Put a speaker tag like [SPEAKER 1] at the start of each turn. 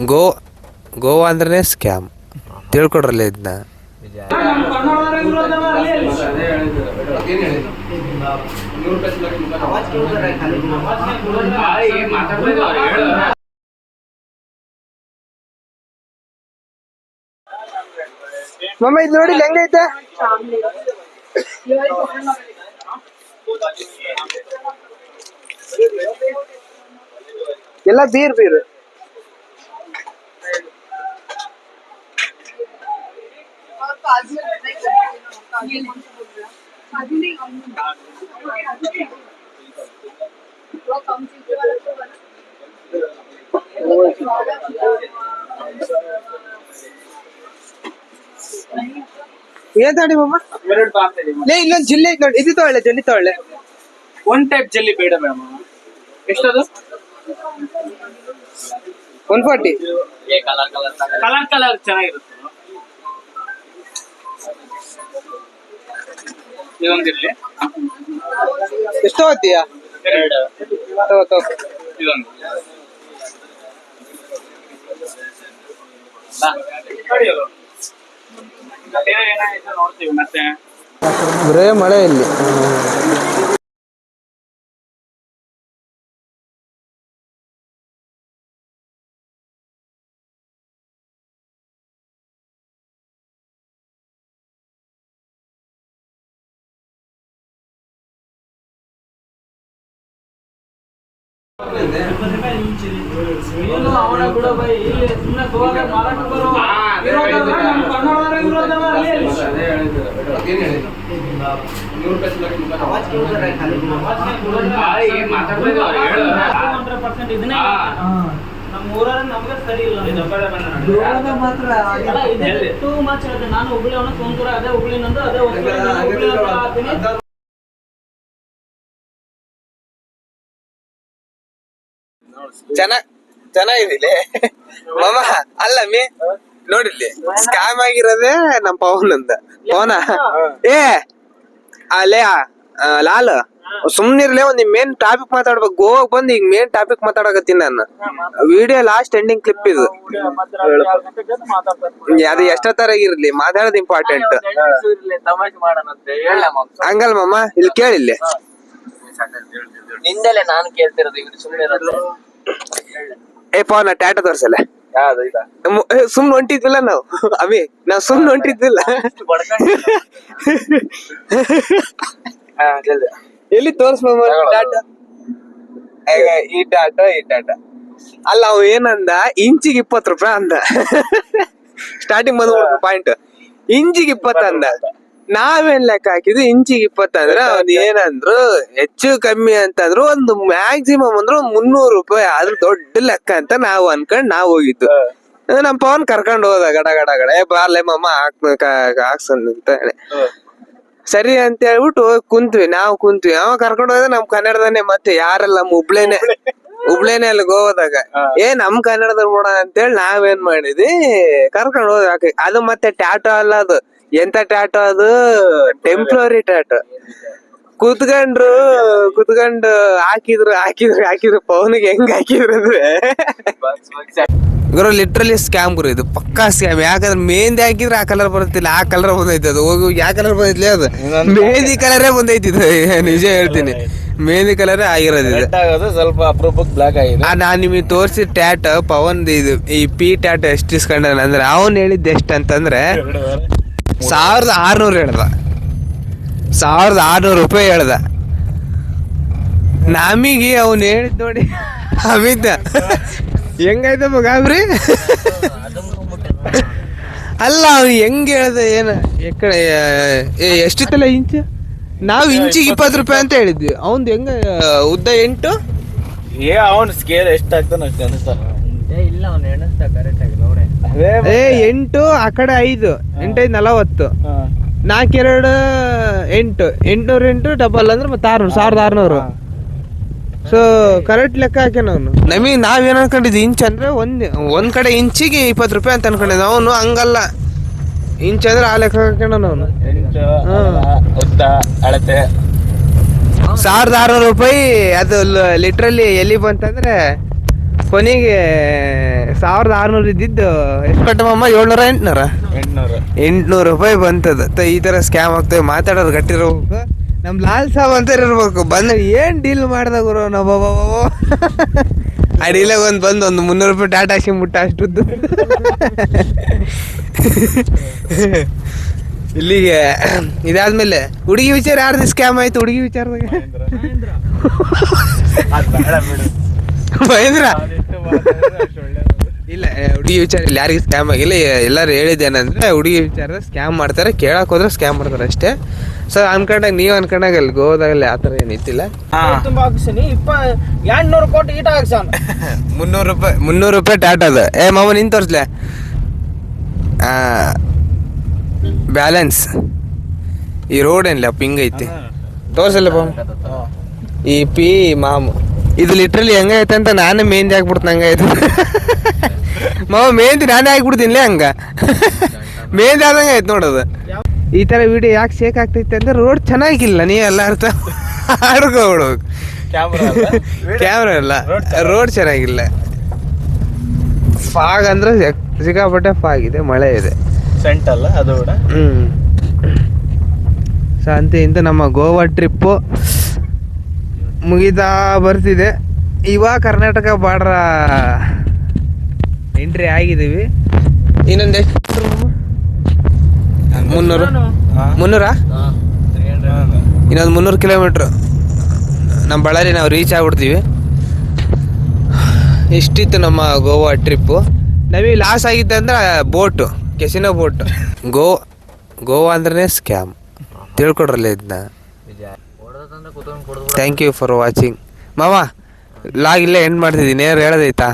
[SPEAKER 1] ಗೋ ಗೋವಾ ಅಂದ್ರೆ ಸ್ಕ್ಯಾಮ್ ತಿಳ್ಕೊಡ್ರಲ್ಲ ಇದನ್ನ.
[SPEAKER 2] ಮಮ್ಮ ಇದು ನೋಡಿ ಹೆಂಗೈತೆ. ಎಲ್ಲ ಬೀರ್ ಏನ್ ತಾಡಿ ಮಮ್ಮ ಇಲ್ಲೊಂದು ಜಿಲ್ಲೆ ಐತೆ ನೋಡಿ, ಇದು ತೊಗೊಳ್ಳೆ ಜಲ್ಲಿ ತೊಗೊಳ್ಳೆ.
[SPEAKER 3] ಒನ್ ಟೈಪ್ ಜಲ್ಲಿ ಬೇಡ ಮೇಡಮ್. ಎಷ್ಟದು?
[SPEAKER 2] 140.
[SPEAKER 3] ಕಲರ್ ಕಲರ್ ಚೆನ್ನಾಗಿರುತ್ತೆ. ಇದೊಂದಿರ್ಲಿ.
[SPEAKER 2] ಎಷ್ಟು ತಗೋತೀಯಾ?
[SPEAKER 3] ಇದೊಂದು ಏನಾಯ್ತು ನೋಡ್ತೀವಿ ಮತ್ತೆ.
[SPEAKER 2] ಬರೇ ಮಳೆ ಇಲ್ಲಿ.
[SPEAKER 3] ನಮ್ಗೆ ಸರಿ ಇಲ್ಲ. ಟೂ ಮಚ್ ಇದೆ. ನಾನು ಹುಬ್ಳಿ ಅವನು ಸೋಮಪುರ, ಅದೇ ಹುಬ್ಳಿ ನಂದು, ಅದೇ ಹುಬ್ಳಿ.
[SPEAKER 1] ಚೆನ್ನಾಗಿದೆ ಮಾಮ. ಅಲ್ಲ ನೋಡಿಲ್ಲಿ ಸ್ಕ್ಯಾಮ್ ಆಗಿರೋದೇ ನಮ್ ಪವನ್ ಅಂತ. ಪವನ ಅಲ್ಲೇ ಲಾಲ್ ಸುಮ್ನಿರ್ಲೆ ಒಂದ್ ಮೇನ್ ಟಾಪಿಕ್ ಮಾತಾಡ್ಬೇಕು. ಗೋವಾಗ್ ಬಂದ್ ಈಗ ಮೇನ್ ಟಾಪಿಕ್ ಮಾತಾಡಕತ್ತೀನಿ ನಾನು. ವಿಡಿಯೋ ಲಾಸ್ಟ್ ಎಂಡಿಂಗ್ ಕ್ಲಿಪ್ ಇದು. ಅದು ಎಷ್ಟೊತ್ತರ ಇರ್ಲಿ ಮಾತಾಡೋದು ಇಂಪಾರ್ಟೆಂಟ್. ಹಂಗಲ್ ಮಾಮ, ಇಲ್ಲಿ ಕೇಳಿಲ್ಲಿ
[SPEAKER 3] ನಿಂದಲೇ ನಾನು ಕೇಳ್ತಿರೋದು. ಇವ್ರು ಸುಮ್ಮನೆ
[SPEAKER 1] ಪವನ ಟ್ಯಾಟೋ ತೋರ್ಸಲ್ಲ. ಸುಮ್ನೆ ಹೊಂಟಿದ್ವಿಲ್ಲ ನಾವು ನಾವ್ ಸುಮ್ನೆ ಹೊಂಟಿದ್ವಿಲ್ಲ. ಎಲ್ಲಿ ತೋರ್ಸ್ ಟಾಟಾ. ಈ ಟಾಟಾ ಅಲ್ಲ ಅವ್ ಏನಂದ, ಇಂಚಿಗೆ 20 ರೂಪಾಯಿ ಅಂದ. ಸ್ಟಾರ್ಟಿಂಗ್ ಬಂದ್ ಪಾಯಿಂಟ್ ಇಂಚಿಗೆ 20 ಅಂದ. ನಾವೇನ್ ಲೆಕ್ಕ ಹಾಕಿದ್ವಿ ಇಂಚಿಗೆ 20 ಅಂದ್ರೆ ಅವ್ನ್ ಏನಂದ್ರು ಹೆಚ್ಚು ಕಮ್ಮಿ ಅಂತಂದ್ರು ಒಂದು ಮ್ಯಾಕ್ಸಿಮಮ್ ಅಂದ್ರೆ 300 ರೂಪಾಯಿ ಆದ್ರೂ ದೊಡ್ಡ ಲೆಕ್ಕ ಅಂತ ನಾವು ಅನ್ಕೊಂಡ್ ನಾವ್ ಹೋಗಿದ್ದು. ನಮ್ ಪವನ್ ಕರ್ಕೊಂಡ್ ಹೋದ ಗಡ ಬಾರ್ಲೆ ಮಾಮ ಹಾಕ್ಸಂತ ಹೇಳಿ. ಸರಿ ಅಂತ ಹೇಳ್ಬಿಟ್ಟು ನಾವು ಕುಂತ್ವಿ. ಅವ ಕರ್ಕೊಂಡ್ ಹೋದ ನಮ್ ಕನ್ನಡದನೆ. ಮತ್ತೆ ಯಾರೆಲ್ಲ ಹುಬ್ಳೇನೆ ಅಲ್ಲಿ ಗೋವಾದಾಗ ನಮ್ ಕನ್ನಡದ ನೋಡ ಅಂತೇಳಿ ನಾವೇನ್ ಮಾಡಿದ್ವಿ, ಕರ್ಕೊಂಡ್ ಹೋದ. ಅದು ಮತ್ತೆ ಟ್ಯಾಟೋ ಅಲ್ಲ, ಅದು ಎಂತ ಟ್ಯಾಟೋ, ಅದು ಟೆಂಪ್ರರಿ ಟ್ಯಾಟೋ. ಕುತ್ಕೊಂಡು ಹಾಕಿದ್ರು ಪವನ್ಗೆ ಹೆಂಗ್ ಹಾಕಿದ್ರು ಅಂದ್ರೆ ಗುರು ಲಿಟ್ರಲಿ ಸ್ಕ್ಯಾಮ್ ಗುರು. ಇದು ಪಕ್ಕಾ ಸ್ಕ್ಯಾಮ್. ಯಾಕಂದ್ರೆ ಮೆಹಂದಿ ಹಾಕಿದ್ರೆ ಆ ಕಲರ್ ಬರುತ್ತಿಲ್ಲ, ಆ ಕಲರ್ ಬಂದೈತಿ. ಅದು ಹೋಗಿ ಯಾವ ಕಲರ್ ಬಂದೈತಿ ಅದು ಮೆಹಂದಿ ಕಲರೇ ಬಂದೈತಿ. ನಿಜ ಹೇಳ್ತೀನಿ, ಮೆಹಂದಿ ಕಲರೇ ಆಗಿರೋದು.
[SPEAKER 3] ಸ್ವಲ್ಪ ಅಪರೂಪಕ್ಕೆ ಬ್ಲಾಕ್ ಆಗಿದೆ.
[SPEAKER 1] ನಾನ್ ನಿಮಗೆ ತೋರಿಸಿ ಟ್ಯಾಟ್ ಪವನ್ ಇದು ಈ ಪಿ ಟ್ಯಾಟ್ ಎಷ್ಟು ಇಸ್ಕೊಂಡ ಅಂದ್ರೆ ಅವನ್ ಹೇಳಿದ್ ಎಷ್ಟ ಅಂತಂದ್ರೆ 1600 ಹೇಳ್ದ. 1600 ರೂಪಾಯಿ ಹೇಳ್ದ. ನಮಗೆ ಅವನ್ ಹೇಳಿದ್ ನೋಡಿ ಅಮಿತ ಹೆಂಗಾಯ್ತಪ್ಪ ಗಾಬ್ರಿ. ಅಲ್ಲ ಅವ್ನು ಹೆಂಗ್ ಹೇಳ್ದ ಎಷ್ಟಿತ್ತಲ್ಲ ಇಂಚು. ನಾವು ಇಂಚಿಗೆ 20 ರೂಪಾಯಿ ಅಂತ ಹೇಳಿದ್ವಿ. ಅವನ್ ಹೆಂಗ ಉದ್ದ 8.
[SPEAKER 3] ಅವನ್ ಸ್ಕೇಲ್ ಎಷ್ಟಾಗ್ತಾನ ಅಷ್ಟು ಅನಿಸ್ತಾನ. ಇಲ್ಲ ಅವ್ನು ಎಣಿಸ್ತಾ ಕರೆಕ್ಟ್ ಆಗಿ ನೋಡ್ರೆ.
[SPEAKER 1] 8 ಆ ಕಡೆ 5 8 40 4 2 8 808 ಡಬಲ್ ಅಂದ್ರೆ ಮತ್ತೆ 1600. ಸೊ ಕರೆಕ್ಟ್ ಲೆಕ್ಕ ಹಾಕ್ಯಾನ ಅವನು. ನಾವೇನ್ ಅನ್ಕೊಂಡಿದ್ವಿ ಇಂಚ್ ಅಂದ್ರೆ ಒಂದ್ ಕಡೆ ಇಂಚಿಗೆ 20 ರೂಪಾಯಿ ಅಂತ ಅನ್ಕೊಂಡಿದ್ವಿ. ಅವನು ಹಂಗಲ್ಲ, ಇಂಚ್ ಅಂದ್ರೆ ಆ ಲೆಕ್ಕ ಹಾಕ್ಯಾನ ಅವನು.
[SPEAKER 3] ಉದ್ದ ಅಳತೆ
[SPEAKER 1] 1600 ರೂಪಾಯಿ. ಅದು ಲಿಟ್ರಲಿ ಎಲ್ಲಿ ಬಂತಂದ್ರೆ ಕೊನೆಗೆ 1600 ಇದ್ದಿದ್ದು ಎಷ್ಟು ಕಟ್ಟಮಮ್ಮ? 700 800 ರೂಪಾಯಿ ಬಂತದ. ಈ ತರ ಸ್ಕ್ಯಾಮ್ ಆಗ್ತವೆ. ಮಾತಾಡೋರು ಗಟ್ಟಿರ್ಬೇಕು. ನಮ್ ಲಾಲ್ ಸಾಬ್ ಅಂತ ಇರ್ಬೇಕು. ಬಂದ್ರೆ ಏನ್ ಡೀಲ್ ಮಾಡ್ದಾಗ ಗುರು ನಾವು ಆ ಡೀಲಾಗ ಒಂದು 300 ರೂಪಾಯಿ ಟಾಟಾ ಹಾಕ್ಸಿಬಿಟ್ಟ ಅಷ್ಟದ್ದು. ಇಲ್ಲಿಗೆ ಇದಾದ್ಮೇಲೆ ಹುಡುಗಿ ವಿಚಾರ ಯಾರ್ದು ಸ್ಕ್ಯಾಮ್ ಆಯ್ತು? ಹುಡುಗಿ ವಿಚಾರದಾಗ ಮಹೇಂದ್ರ ಇಲ್ಲ, ಹುಡುಗಿ ವಿಚಾರ ಇಲ್ಲಿ ಯಾರಿಗೂ ಸ್ಕ್ಯಾಮ್ ಆಗಿಲ್ಲ. ಎಲ್ಲರೂ ಹೇಳಿದ್ದೇನಂದ್ರೆ ಹುಡುಗಿ ವಿಚಾರದ ಸ್ಕ್ಯಾಮ್ ಮಾಡ್ತಾರೆ, ಕೇಳಕ್ ಹೋದ್ರೆ ಸ್ಕ್ಯಾಮ್ ಮಾಡ್ತಾರೆ ಅಷ್ಟೇ. ಸೊ ಅನ್ಕೊಂಡಾಗ ನೀವು ಅನ್ಕೊಂಡಾಗ ಅಲ್ಲಿ ಗೋವಾದಾಗಲ್ಲಿ ಆ ಥರ ಏನಿತ್ತಿಲ್ಲ.
[SPEAKER 3] ತುಂಬಾ ಹಾಕ್ಸಿನಿ 200 ಕೋಟಿ ಈಟ ಹಾಕ್ಸಾನ
[SPEAKER 1] 300 ರೂಪಾಯಿ ಟಾಟಾ ಅದು. ಮಾವ ನಿನ್ ತೋರ್ಸ್ಲೆ ಬ್ಯಾಲೆನ್ಸ್. ಈ ರೋಡ್ ಏನಿಲ್ಲ ಪಿಂಗ್ ಐತಿ ತೋರ್ಸಲ್ಲ ಈ ಪಿ ಮಾಮು. ಇದು ಲಿಟ್ರಲಿ ಹೆಂಗೈತೆ ಅಂತ ನಾನೇ ಮೆಹಂದಿ ಹಾಕ್ಬಿಡ್ತೀನಿ. ಹಂಗೈತೆ ಮಾವ, ಮೆಹಂದಿ ನಾನೇ ಹಾಕ್ಬಿಡ್ತೀನಿ ಹಂಗ. ಮೆಹಂದಿ ಆದಂಗೆ ಆಯ್ತು ನೋಡೋದು. ಈ ಥರ ವಿಡಿಯೋ ಯಾಕೆ ಶೇಕ್ ಆಗ್ತೈತೆ ಅಂದ್ರೆ ರೋಡ್ ಚೆನ್ನಾಗಿಲ್ಲ. ನೀವೆಲ್ಲ ಅರ್ಥ ಆಡ್ಕೊಬಿಡ್ಬೇಕು. ಕ್ಯಾಮ್ರಾ ಇಲ್ಲ, ರೋಡ್ ಚೆನ್ನಾಗಿಲ್ಲ. ಫಾಗ್ ಅಂದ್ರೆ ಸಿಕ್ಕಾಪಟ್ಟೆ ಫಾಗ್ ಇದೆ, ಮಳೆ ಇದೆ.
[SPEAKER 2] ಸೆಂಟಲ್ಲ ಅದು ಕೂಡ.
[SPEAKER 1] ಸೊ ಅಂತ ಇಂತ ನಮ್ಮ ಗೋವಾ ಟ್ರಿಪ್ಪು ಮುಗಿತಾ ಬರ್ತಿದೆ. ಇವಾಗ ಕರ್ನಾಟಕ ಬಾರ್ಡ್ರ ಎಂಟ್ರಿ ಆಗಿದ್ದೀವಿ. ಇನ್ನೊಂದು ಎಷ್ಟು 300 ಇನ್ನೊಂದು 300 ಕಿಲೋಮೀಟ್ರು ನಮ್ಮ ಬಳ್ಳಾರಿ ನಾವು ರೀಚ್ ಆಗ್ಬಿಡ್ತೀವಿ. ಇಷ್ಟಿತ್ತು ನಮ್ಮ ಗೋವಾ ಟ್ರಿಪ್ಪು. ನಮಗೆ ಲಾಸ್ ಆಗಿತ್ತು ಅಂದ್ರೆ ಬೋಟು, ಕೆಸಿನೋ ಬೋಟು. ಗೋವಾ ಅಂದ್ರೆ ಸ್ಕ್ಯಾಮ್. ತಿಳ್ಕೊಡ್ರಲ್ಲ ಇದನ್ನ. ಥ್ಯಾಂಕ್ ಯು ಫಾರ್ ವಾಚಿಂಗ್ ಮಾವ. ಲಾಗ್ ಇಲ್ಲೇ ಎಂಡ್ ಮಾಡ್ತಿದ್ದೀನಿ. ಏನಾರು ಹೇಳೋದೈತಾ?